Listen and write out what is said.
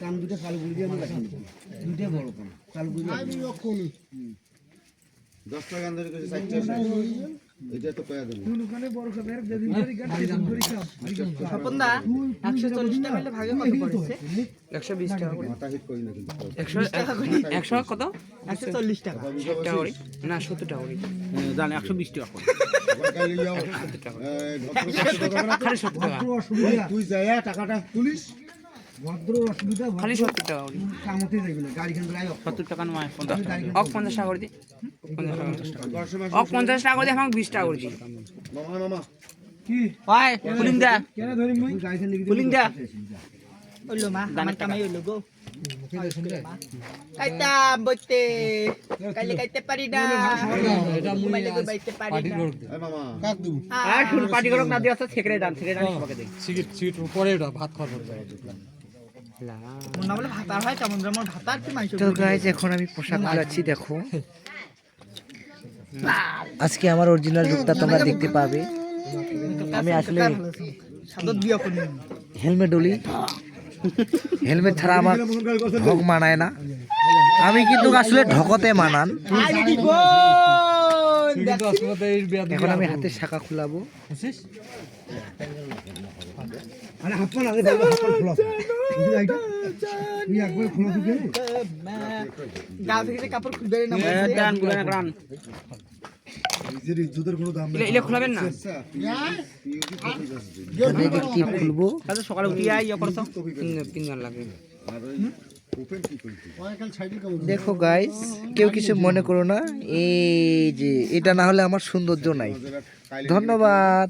কান দুটো কালো গুলি দিয়ে আমি কাটি দুটো বড় কান কালো গুলি 10 টাকা গান ধরে 4 টাকা এটা তো কয়া দেন কোনখানে বড় খাবার যেদিন ধরে গান সেদিন ধরে খাম স্বপনদা 140 টাকা হলে ভাগে কত পড়ছে 120 টাকা করে মাথা হিট করি না কিন্তু 100 কত 140 টাকা 60 টাকা করে না 70 টাকা করে জান 120 টাকা করে কালি যাও 70 টাকা খালি 70 টাকা তুই যায় টাকাটা পুলিশ ভদ্র অসুবিধা খালি 70 টাকা করে কামতে যাবে না গাড়ি খান লাই 70 টাকা নয় 50 টাকা করে দি 50 টাকা 50 টাকা করে দি আমাকে 20 টাকা করে দি মামা মামা কি ওই পুলিং দা কেন ধরি মই গাড়ি খান লিখে পুলিং দা ওইলো মা আমার কামাই হইলো গো কাইতা বইতে কাইলে কাইতে পারি না এটা মুই বাইতে পারি না এই মামা কাক দেব আর শুন পার্টি করক না দিও থেকে দান সবাইকে দে সিগারেট পরে ওটা ভাত খাওয়ার পর যায় মন না বলে ভাত আর হয় কেমন যেমন ভাত আর কি মাইছো তো গাইস এখন আমি পোশাক খুলাচ্ছি দেখো আজকে আমার অরিজিনাল রূপটা তোমরা দেখতে পাবে। আমি আসলে সাদত বিয়া করি হেলমেট ডলি হেলমেট ছাড়া আমার ঢক মানায় না। আমি কিন্তু আসলে ঢকতে মানান। এখন আমি হাতের শাখা খুলাবো। আরে হাত পা লাগে হাত পা খোলা তুই আইটা তুই একবার খোলা দিকে গাল থেকে কাপড় খুলবে না গান গুলা গান নিজের ইজ্জতের কোনো দাম নাই ইলে খোলাবেন না আমি কি খুলবো আজ সকালে উঠি আই করছো 3 জন লাগে আর ওপেন কি করতে কাল সাইডে কেমন দেখো গাইস, কেউ কিছু মনে করো না। এই যে এটা না হলে আমার সৌন্দর্য নাই। ধন্যবাদ।